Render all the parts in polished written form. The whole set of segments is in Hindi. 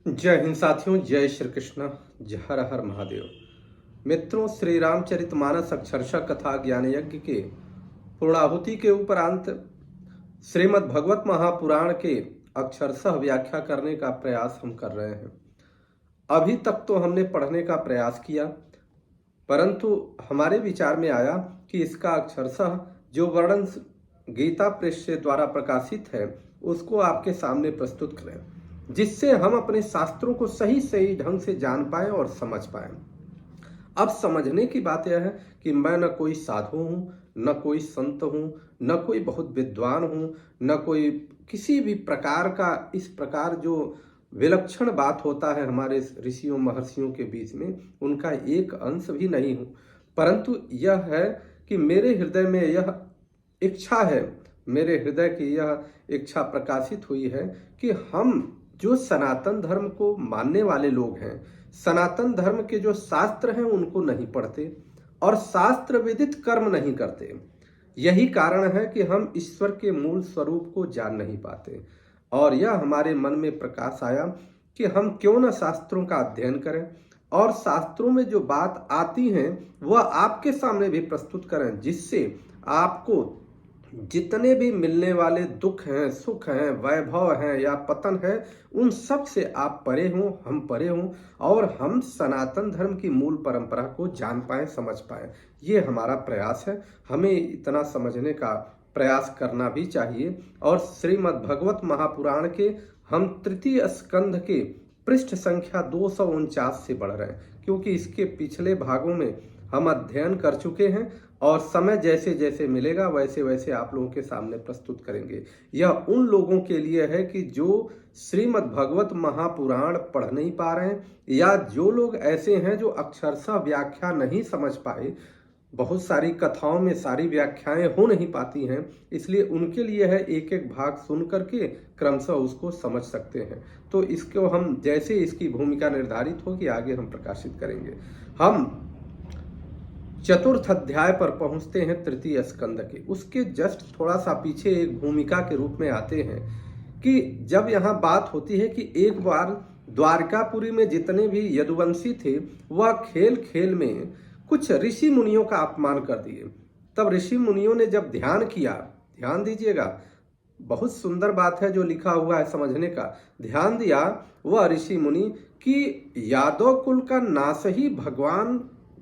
जय हिंद साथियों, जय श्री कृष्ण, जय हर हर महादेव। मित्रों, श्री रामचरितमानस अक्षरशः कथा ज्ञान यज्ञ के पूर्णाहुति के उपरांत श्रीमद् भगवत महापुराण के अक्षरशः व्याख्या करने का प्रयास हम कर रहे हैं। अभी तक तो हमने पढ़ने का प्रयास किया, परंतु हमारे विचार में आया कि इसका अक्षरशः जो वर्णन गीता प्रेस द्वारा प्रकाशित है उसको आपके सामने प्रस्तुत करें, जिससे हम अपने शास्त्रों को सही सही ढंग से जान पाए और समझ पाए। अब समझने की बात यह है कि मैं न कोई साधु हूँ, न कोई संत हूँ, न कोई बहुत विद्वान हूँ, न कोई किसी भी प्रकार का इस प्रकार जो विलक्षण बात होता है हमारे ऋषियों महर्षियों के बीच में, उनका एक अंश भी नहीं हूँ। परंतु यह है कि मेरे हृदय में यह इच्छा है, मेरे हृदय की यह इच्छा प्रकाशित हुई है कि हम जो सनातन धर्म को मानने वाले लोग हैं, सनातन धर्म के जो शास्त्र हैं उनको नहीं पढ़ते और शास्त्र विदित कर्म नहीं करते। यही कारण है कि हम ईश्वर के मूल स्वरूप को जान नहीं पाते। और यह हमारे मन में प्रकाश आया कि हम क्यों न शास्त्रों का अध्ययन करें और शास्त्रों में जो बात आती हैं वह आपके सामने भी प्रस्तुत करें, जिससे आपको जितने भी मिलने वाले दुख हैं, सुख हैं, वैभव हैं या पतन है, उन सब से आप परे हों, हम परे हों और हम सनातन धर्म की मूल परंपरा को जान पाएं, समझ पाएं। ये हमारा प्रयास है। हमें इतना समझने का प्रयास करना भी चाहिए। और श्रीमद् भगवत महापुराण के हम तृतीय स्कंध के पृष्ठ संख्या 249 से बढ़ रहे हैं, क्योंकि इसके पिछले भागों में हम अध्ययन कर चुके हैं और समय जैसे जैसे मिलेगा वैसे वैसे आप लोगों के सामने प्रस्तुत करेंगे। यह उन लोगों के लिए है कि जो श्रीमद् भगवत महापुराण पढ़ नहीं पा रहे हैं या जो लोग ऐसे हैं जो अक्षरशः व्याख्या नहीं समझ पाए। बहुत सारी कथाओं में सारी व्याख्याएं हो नहीं पाती हैं, इसलिए उनके लिए है एक एक भाग सुन करके क्रमशः उसको समझ सकते हैं। तो इसको हम जैसे इसकी भूमिका निर्धारित होगी आगे हम प्रकाशित करेंगे। हम चतुर्थ अध्याय पर पहुंचते हैं तृतीय स्कंद के। उसके जस्ट थोड़ा सा पीछे एक भूमिका के रूप में आते हैं कि जब यहाँ बात होती है कि एक बार द्वारकापुरी में जितने भी यदुवंशी थे वह खेल खेल में कुछ ऋषि मुनियों का अपमान कर दिए। तब ऋषि मुनियों ने जब ध्यान किया, ध्यान दीजिएगा, बहुत सुंदर बात है जो लिखा हुआ है समझने का। ध्यान दिया वह ऋषि मुनि कि यादव कुल का नाश ही भगवान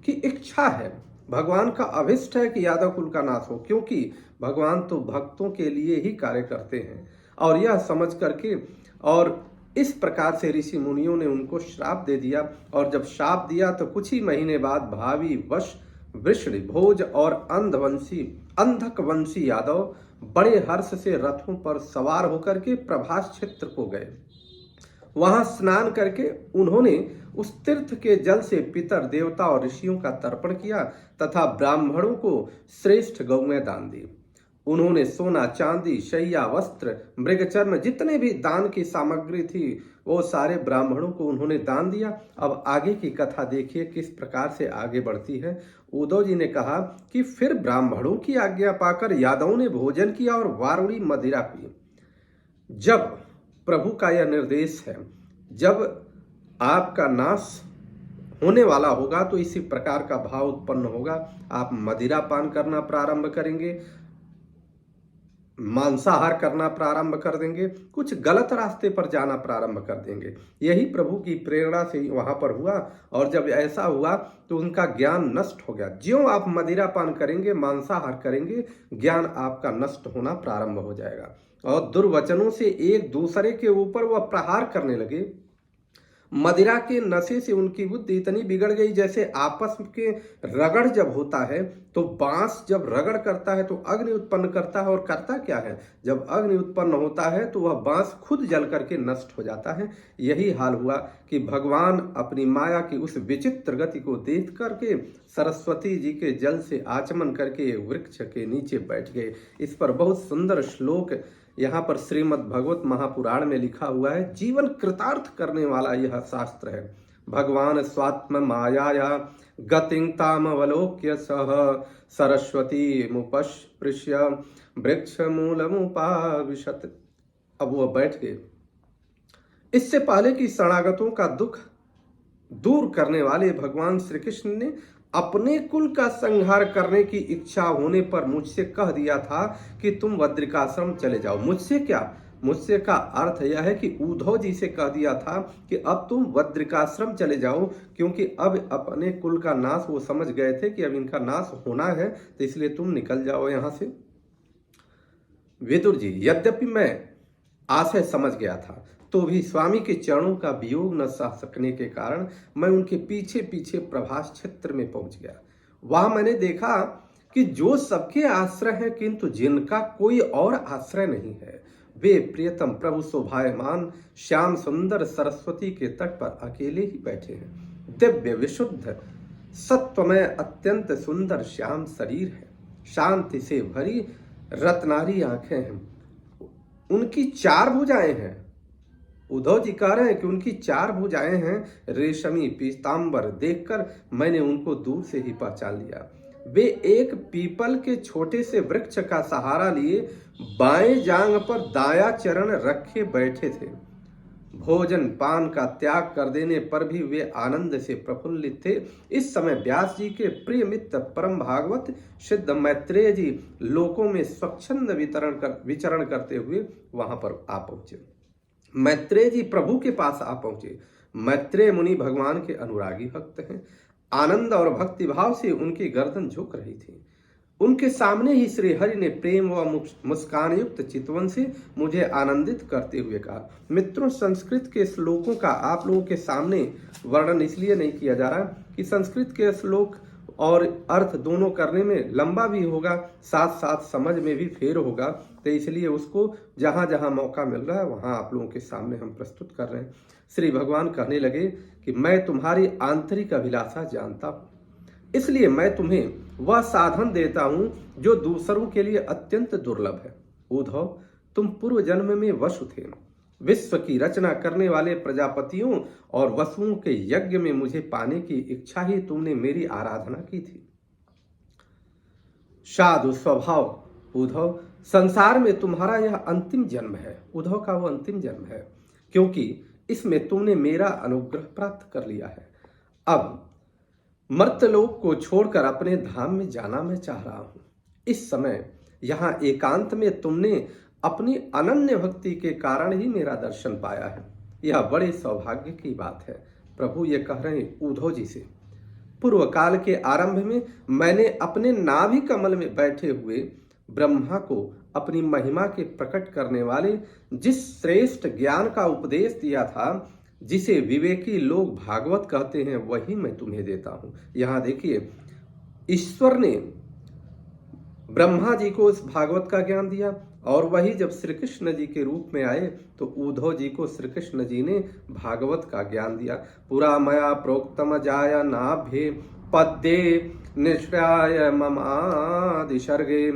की इच्छा है, भगवान का अभिष्ट है कि यादव कुल का नाश हो, क्योंकि भगवान तो भक्तों के लिए ही कार्य करते हैं। और यह समझ करके और इस प्रकार से ऋषि मुनियों ने उनको श्राप दे दिया। और जब श्राप दिया तो कुछ ही महीने बाद भावी वश वृषण भोज और अंधक वंशी यादव बड़े हर्ष से रथों पर सवार होकर के प्रभास क्षेत्र को गए। वहां स्नान करके उन्होंने उस तीर्थ के जल से पितर देवता और ऋषियों का तर्पण किया तथा ब्राह्मणों को श्रेष्ठ गौएं दान दी। उन्होंने सोना, चांदी, शैया, वस्त्र, मृगचर्म, जितने भी दान की सामग्री थी वो सारे ब्राह्मणों को उन्होंने दान दिया। अब आगे की कथा देखिए किस प्रकार से आगे बढ़ती है। उद्धव जी ने कहा कि फिर ब्राह्मणों की आज्ञा पाकर यादवों ने भोजन किया और वारुणी मदिरा पी। जब प्रभु का यह निर्देश है, जब आपका नाश होने वाला होगा तो इसी प्रकार का भाव उत्पन्न होगा। आप मदिरा पान करना प्रारंभ करेंगे, मांसाहार करना प्रारंभ कर देंगे, कुछ गलत रास्ते पर जाना प्रारंभ कर देंगे। यही प्रभु की प्रेरणा से वहां पर हुआ। और जब ऐसा हुआ तो उनका ज्ञान नष्ट हो गया। ज्यों आप मदिरा पान करेंगे, मांसाहार करेंगे, ज्ञान आपका नष्ट होना प्रारंभ हो जाएगा और दुर्वचनों से एक दूसरे के ऊपर वह प्रहार करने लगे। मदिरा के नशे से उनकी बुद्धि इतनी बिगड़ गई, जैसे आपस के रगड़ जब होता है तो बांस जब रगड़ करता है तो अग्नि उत्पन्न करता है, और करता क्या है, जब अग्नि उत्पन्न होता है तो वह बांस खुद जल करके नष्ट हो जाता है। यही हाल हुआ कि भगवान अपनी माया की उस विचित्र गति को देख करके सरस्वती जी के जल से आचमन करके वृक्ष के नीचे बैठ गए। इस पर बहुत सुंदर श्लोक यहाँ पर श्रीमद् भगवत महापुराण में लिखा हुआ है। जीवन कृतार्थ करने वाला यह शास्त्र है। भगवान स्वात्म मायाया गतिं तामवलोक्य सह सरस्वती मुपस्पृश्य वृक्ष मूलमुपाविशत। अब वह बैठ गए। इससे पहले कि शरणागतों का दुख दूर करने वाले भगवान श्री कृष्ण ने अपने कुल का संहार करने की इच्छा होने पर मुझसे कह दिया था कि तुम बद्रिकाश्रम चले जाओ। मुझसे क्या, मुझसे का अर्थ यह है कि उद्धव जी से कह दिया था कि अब तुम बद्रिकाश्रम चले जाओ, क्योंकि अब अपने कुल का नाश वो समझ गए थे कि अब इनका नाश होना है, तो इसलिए तुम निकल जाओ यहां से। विदुर जी, यद्यपि मैं आशय समझ गया था, तो भी स्वामी के चरणों का वियोग न सह सकने के कारण मैं उनके पीछे पीछे प्रभास क्षेत्र में पहुंच गया। वहां मैंने देखा कि जो सबके आश्रय हैं, किंतु जिनका कोई और आश्रय नहीं है, वे प्रियतम प्रभु शोभायमान श्याम सुंदर सरस्वती के तट पर अकेले ही बैठे हैं। दिव्य विशुद्ध सत्वमय अत्यंत सुंदर श्याम शरीर है, शांति से भरी रत्नारी आंखें हैं, उनकी 4 भुजाएं हैं। उद्धव जी कह रहे हैं कि उनकी 4 भुजाएं हैं। रेशमी पीतांबर देखकर मैंने उनको दूर से ही पहचान लिया। वे एक पीपल के छोटे से वृक्ष का सहारा लिए बाएं जांग पर दाया चरण रखे बैठे थे। भोजन पान का त्याग कर देने पर भी वे आनंद से प्रफुल्लित थे। इस समय व्यास जी के प्रिय मित्र परम भागवत सिद्ध मैत्रेय जी लोकों में स्वच्छंद विचरण करते हुए वहां पर आ पहुंचे। मैत्रेय जी प्रभु के पास आ पहुंचे। मैत्रेय मुनि भगवान के अनुरागी भक्त हैं। आनंद और भक्ति भाव से उनकी गर्दन झुक रही थी। उनके सामने ही श्री हरि ने प्रेम व मुस्कान युक्त चितवन से मुझे आनंदित करते हुए कहा। मित्रों, संस्कृत के श्लोकों का आप लोगों के सामने वर्णन इसलिए नहीं किया जा रहा कि संस्कृत के श्लोक और अर्थ दोनों करने में लंबा भी होगा, साथ साथ समझ में भी फेर होगा, तो इसलिए उसको जहां जहां मौका मिल रहा है वहां आप लोगों के सामने हम प्रस्तुत कर रहे हैं। श्री भगवान कहने लगे कि मैं तुम्हारी आंतरिक अभिलाषा जानता हूं, इसलिए मैं तुम्हें वह साधन देता हूं जो दूसरों के लिए अत्यंत दुर्लभ है। उद्धव, तुम पूर्व जन्म में वसु थे। विश्व की रचना करने वाले प्रजापतियों और वसुओं के यज्ञ में मुझे पाने की इच्छा ही तुमने मेरी आराधना की थी। साधु स्वभाव उद्धव, संसार में तुम्हारा यह अंतिम जन्म है। उद्धव का वो अंतिम जन्म है, क्योंकि इसमें तुमने मेरा अनुग्रह प्राप्त कर लिया है। अब मर्त्यलोक को छोड़कर अपने धाम में जाना मैं चाह रहा हूं। इस समय यहां एकांत में तुमने अपनी अनन्य भक्ति के कारण ही मेरा दर्शन पाया है। यह बड़े सौभाग्य की बात है। प्रभु ये कह रहे हैं उद्धव जी से, पूर्व काल के आरंभ में मैंने अपने नाभि कमल में बैठे हुए ब्रह्मा को अपनी महिमा के प्रकट करने वाले जिस श्रेष्ठ ज्ञान का उपदेश दिया था, जिसे विवेकी लोग भागवत कहते हैं, वही मैं तुम्हें देता हूं। यहां देखिए, ईश्वर ने ब्रह्मा जी को इस भागवत का ज्ञान दिया, और वही जब श्री कृष्ण जी के रूप में आए तो उद्धव जी को श्री कृष्ण जी ने भागवत का ज्ञान दिया। पुरा मया प्रोक्तम जाय नाभ्ये पद्ये निश्रय ममादिशर्गे।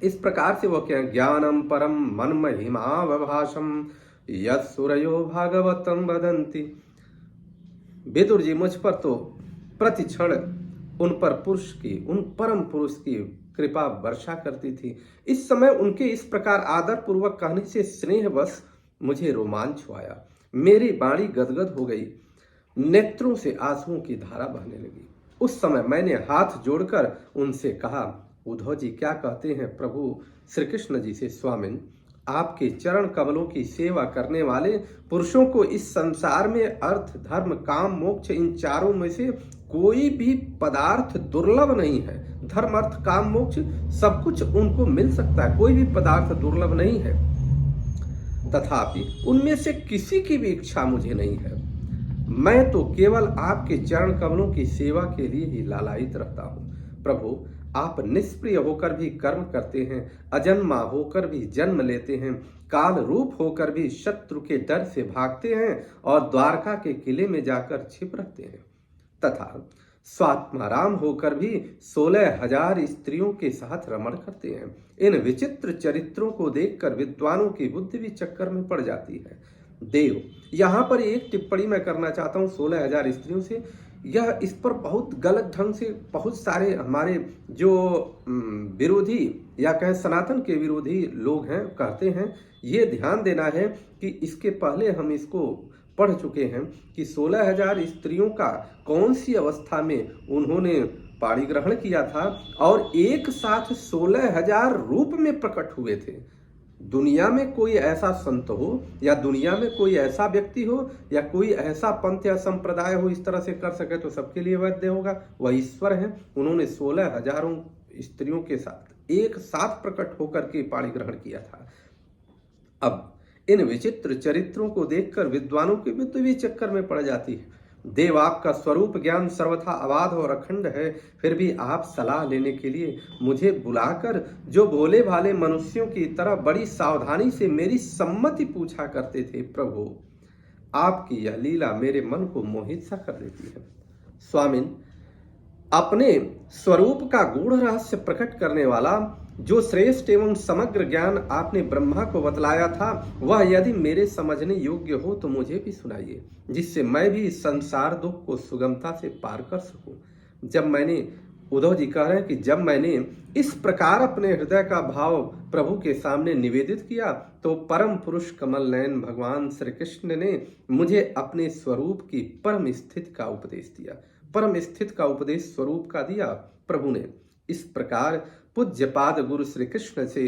इस प्रकार से वो क्या, ज्ञानम परम मन महिमा वभाषम यत्सुरयो भागवतम वदन्ति। विदुर जी, मुझ पर तो प्रति क्षण उन परम पुरुष की कृपा वर्षा करती थी। इस समय उनके इस प्रकार आदर पूर्वक कहने से स्नेहवश मुझे रोमांच आया। मेरी वाणी गदगद हो गई, नेत्रों से आंसुओं की धारा बहने लगी। उस समय मैंने हाथ जोड़कर उनसे कहा, उद्धव जी क्या कहते हैं प्रभु श्री कृष्ण जी से, स्वामिन, आपके चरण कमलों की सेवा करने वाले पुरुषों को इस संसार में अर्थ धर्म काम मोक्ष इन चारों में से कोई भी पदार्थ दुर्लभ नहीं है। धर्म अर्थ काम मोक्ष सब कुछ उनको मिल सकता है, कोई भी पदार्थ दुर्लभ नहीं है। तथापि उनमें से किसी की भी इच्छा मुझे नहीं है। मैं तो केवल आपके चरण कमलों की सेवा के लिए ही लालायित रहता हूँ। प्रभु, आप निष्प्रिय होकर भी कर्म करते हैं, अजन्मा होकर भी जन्म लेते हैं, काल रूप होकर भी शत्रु के डर से भागते हैं और द्वारका के किले में जाकर छिप रहते हैं, तथा स्वात्माराम होकर भी 16,000 स्त्रियों के साथ रमण करते हैं। इन विचित्र चरित्रों को देखकर विद्वानों की बुद्धि भी चक्कर में पड़ जाती है। देव, यहाँ पर एक टिप्पणी मैं करना चाहता हूँ 16,000 स्त्रियों से। यह इस पर बहुत गलत ढंग से बहुत सारे हमारे जो विरोधी या कहें सनातन के विरोधी लोग हैं कहते हैं। ये ध्यान देना है कि इसके पहले हम इसको पढ़ चुके हैं कि 16,000 स्त्रियों का कौन सी अवस्था में उन्होंने पाणी ग्रहण किया था और एक साथ 16,000 रूप में प्रकट हुए थे। दुनिया में कोई ऐसा संत हो या दुनिया में कोई ऐसा व्यक्ति हो या कोई ऐसा पंथ या संप्रदाय हो इस तरह से कर सके तो सबके लिए वैध होगा। वह ईश्वर है। उन्होंने 16,000 स्त्रियों के साथ एक साथ प्रकट होकर के पाणी ग्रहण किया था। अब इन विचित्र चरित्रों को देखकर विद्वानों की बुद्धि भी चक्कर में पड़ जाती है। देव आपका स्वरूप ज्ञान सर्वथा अबाध और अखंड है, फिर भी आप सलाह लेने के लिए मुझे बुलाकर जो भोले भाले मनुष्यों की तरह बड़ी सावधानी से मेरी सम्मति पूछा करते थे, प्रभु आपकी यह लीला मेरे मन को मोहित सा कर देती है। स्वामिन, अपने स्वरूप का गूढ़ रहस्य प्रकट करने वाला जो श्रेष्ठ एवं समग्र ज्ञान आपने ब्रह्मा को बतलाया था, वह यदि मेरे समझने योग्य हो तो मुझे भी सुनाइए, जिससे मैं भी संसार दुख को सुगमता से पार कर सकूं। जब मैंने उद्धव जी कह रहे हैं कि जब मैंने इस प्रकार अपने हृदय का भाव प्रभु के सामने निवेदित किया तो परम पुरुष कमल नयन भगवान श्री कृष्ण ने मुझे अपने स्वरूप की परम स्थिति का उपदेश दिया। परम स्थिति का उपदेश स्वरूप का दिया प्रभु ने। इस प्रकार पूज्यपाद गुरु श्री कृष्ण से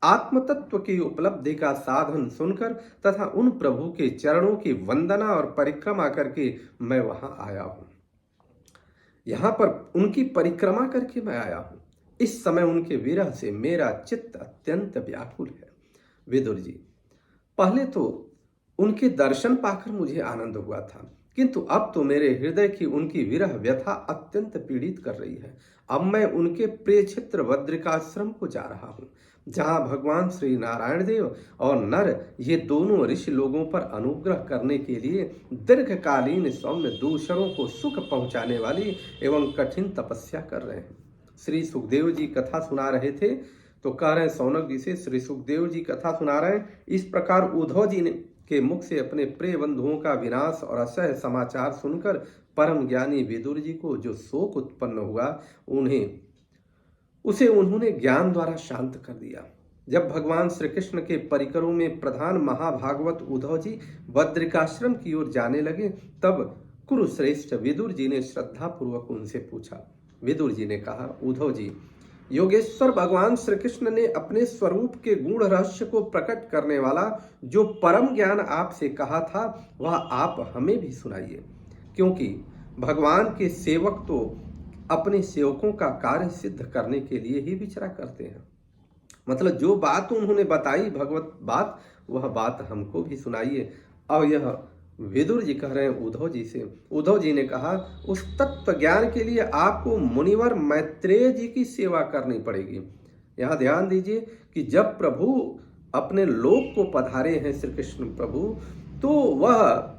आत्म तत्व की उपलब्धि का साधन सुनकर तथा उन प्रभु के चरणों की वंदना और परिक्रमा करके मैं वहां आया हूं। यहां पर उनकी परिक्रमा करके मैं आया हूं। इस समय उनके विरह से मेरा चित्त अत्यंत व्याकुल है। विदुर जी, पहले तो उनके दर्शन पाकर मुझे आनंद हुआ था, किंतु अब तो मेरे हृदय की उनकी विरह व्यथा अत्यंत पीड़ित कर रही है। अब मैं उनके प्रिय क्षेत्र बद्रिकाश्रम को जा रहा हूँ, जहाँ भगवान श्री नारायण देव और नर ये दोनों ऋषि लोगों पर अनुग्रह करने के लिए दीर्घकालीन सौम्य दूसरों को सुख पहुँचाने वाली एवं कठिन तपस्या कर रहे हैं। श्री सुखदेव जी कथा सुना रहे थे तो कह रहे हैं सौनक जी से, श्री सुखदेव जी कथा सुना रहे हैं। इस प्रकार उद्धव जी ने के मुख से अपने प्रिय बंधुओं का विनाश और असह्य समाचार सुनकर परम ज्ञानी विदुर जी को जो शोक उत्पन्न हुआ उन्होंने ज्ञान द्वारा शांत कर दिया। जब भगवान श्री कृष्ण के परिकरों में प्रधान महाभागवत उद्धव जी बद्रिकाश्रम की ओर जाने लगे, तब कुरुश्रेष्ठ विदुर जी ने श्रद्धा पूर्वक उनसे पूछा। विदुर जी ने कहा, उद्धव जी, योगेश्वर भगवान श्री कृष्ण ने अपने स्वरूप के गूढ़ रहस्य को प्रकट करने वाला जो परम ज्ञान आपसे कहा था वह आप हमें भी सुनाइए, क्योंकि भगवान के सेवक तो अपने सेवकों का कार्य सिद्ध करने के लिए ही विचरा करते हैं। मतलब जो बात उन्होंने बताई भगवत बात, वह बात हमको भी सुनाइए। और यह विदुर जी कह रहे हैं उद्धव जी से। उद्धव जी ने कहा, उस तत्व ज्ञान के लिए आपको मुनिवर मैत्रेय जी की सेवा करनी पड़ेगी। यहाँ ध्यान दीजिए कि जब प्रभु अपने लोक को पधारे हैं श्री कृष्ण प्रभु, तो वह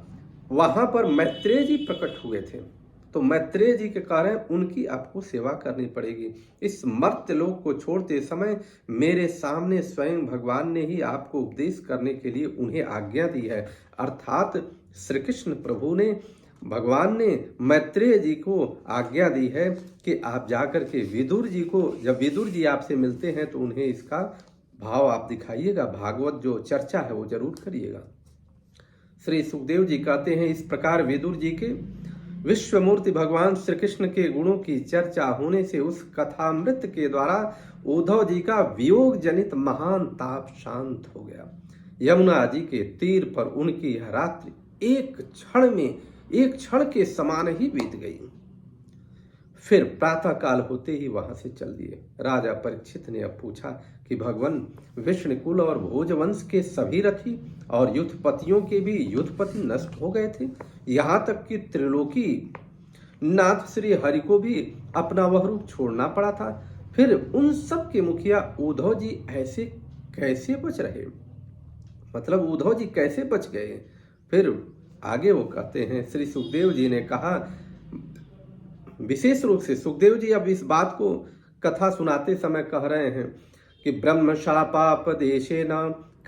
वहां पर मैत्रेय जी प्रकट हुए थे। तो मैत्रेय जी के कारण उनकी आपको सेवा करनी पड़ेगी। इस मर्त्य लोक को छोड़ते समय मेरे सामने स्वयं भगवान ने ही आपको उपदेश करने के लिए उन्हें आज्ञा दी है। अर्थात श्री कृष्ण प्रभु ने, भगवान ने मैत्रेय जी को आज्ञा दी है कि आप जाकर के विदुर जी को, जब विदुर जी आपसे मिलते हैं तो उन्हें इसका भाव आप दिखाइएगा, भागवत जो चर्चा है वो जरूर करिएगा। श्री सुखदेव जी कहते हैं, इस प्रकार विदुर जी के विश्वमूर्ति भगवान श्री कृष्ण के गुणों की चर्चा होने से उस कथामृत के द्वारा उद्धव जी का वियोग जनित महान ताप शांत हो गया। यमुना जी के तीर पर उनकी यह रात्रि एक क्षण के समान ही बीत गई। फिर प्रातः काल होते ही वहां से चल दिए। राजा परीक्षित ने अब पूछा कि भगवान विष्णुकुल और भोजवंश के सभी रथी और युद्धपतियों के भी युद्धपति नष्ट हो गए थे, यहाँ तक कि त्रिलोकी नाथ श्री हरि को भी अपना वह रूप छोड़ना पड़ा था। फिर उन सब के मुखिया उद्धव जी ऐसे कैसे बच रहे, मतलब उद्धव जी कैसे बच गए। फिर आगे वो कहते हैं, श्री सुखदेव जी ने कहा, विशेष रूप से सुखदेव जी अब इस बात को कथा सुनाते समय कह रहे हैं कि ब्रह्म शापापदेशेन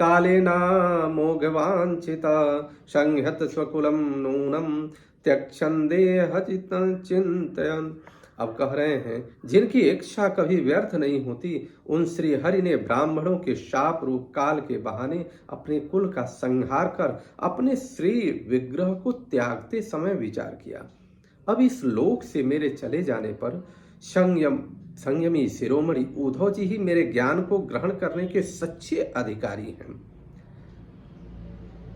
कालेना मोघवांछिता संहत स्वकुलम नूनम त्यक्षन देहचित चिंतयन। अब कह रहे हैं जिनकी इच्छा कभी व्यर्थ नहीं होती, उन श्री हरि ने ब्राह्मणों के शाप रूप काल के बहाने अपने कुल का संहार कर अपने श्री विग्रह को त्यागते समय विचार किया। अब इस लोक से मेरे चले जाने पर संयमी शिरोमणि उद्धव जी ही मेरे ज्ञान को ग्रहण करने के सच्चे अधिकारी हैं।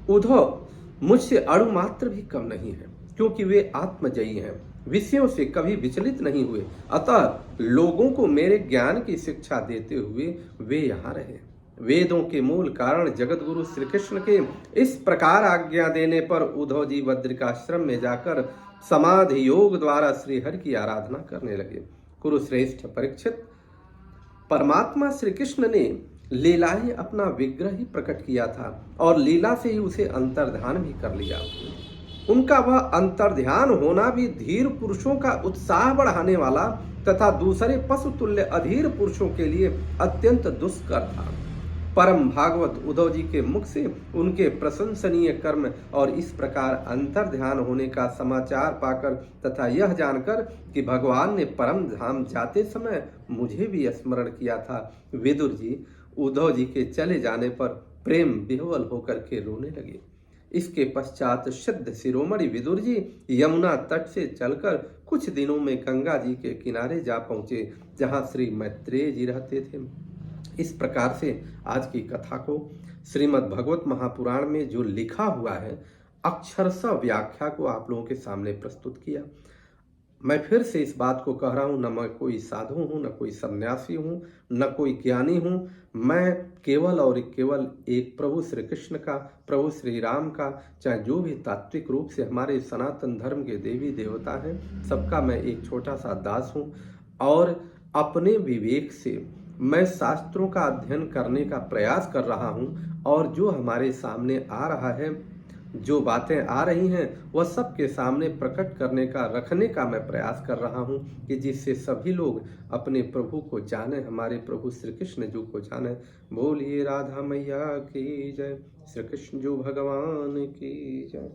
उद्धव मुझसे अणु मात्र भी कम नहीं है, क्योंकि वे आत्मजयी हैं, विषयों से कभी विचलित नहीं हुए। अतः लोगों को मेरे ज्ञान की शिक्षा देते हुए वे यहाँ रहे। वेदों के मूल कारण जगत गुरु श्री कृष्ण के इस प्रकार आज्ञा देने पर उद्धव जी बद्रिकाश्रम में जाकर समाधि योग द्वारा श्री हरि की आराधना करने लगे। कुरुश्रेष्ठ परीक्षित, परमात्मा श्री कृष्ण ने लीला ही अपना विग्रह ही प्रकट किया था और लीला से ही उसे अंतर्ध्यान भी कर लिया। उनका वह अंतर्ध्यान होना भी धीर पुरुषों का उत्साह बढ़ाने वाला तथा दूसरे पशु तुल्य अधीर पुरुषों के लिए अत्यंत दुष्कर था। परम भागवत उद्धव जी के मुख से उनके प्रशंसनीय कर्म और इस प्रकार अंतर्ध्यान होने का समाचार पाकर तथा यह जानकर कि भगवान ने परम धाम जाते समय मुझे भी स्मरण किया था, विदुर जी उद्धव जी के चले जाने पर प्रेम विह्वल होकर के रोने लगे। इसके पश्चात सिद्ध शिरोमणि विदुर जी यमुना तट से चलकर कुछ दिनों में गंगा जी के किनारे जा पहुंचे, जहां श्री मैत्रेय जी रहते थे। इस प्रकार से आज की कथा को श्रीमद् भगवत महापुराण में जो लिखा हुआ है, अक्षरशः व्याख्या को आप लोगों के सामने प्रस्तुत किया। मैं फिर से इस बात को कह रहा हूँ, न मैं कोई साधु हूँ, न कोई सन्यासी हूँ, न कोई ज्ञानी हूँ। मैं केवल और केवल एक प्रभु श्री कृष्ण का, प्रभु श्री राम का, चाहे जो भी तात्विक रूप से हमारे सनातन धर्म के देवी देवता हैं, सबका मैं एक छोटा सा दास हूँ। और अपने विवेक से मैं शास्त्रों का अध्ययन करने का प्रयास कर रहा हूँ और जो हमारे सामने आ रहा है, जो बातें आ रही हैं, वह सबके सामने प्रकट करने का, रखने का मैं प्रयास कर रहा हूं कि जिससे सभी लोग अपने प्रभु को जाने, हमारे प्रभु श्री कृष्ण जी को जाने। बोलिए राधा मैया की जय, श्री कृष्ण जी भगवान की जय।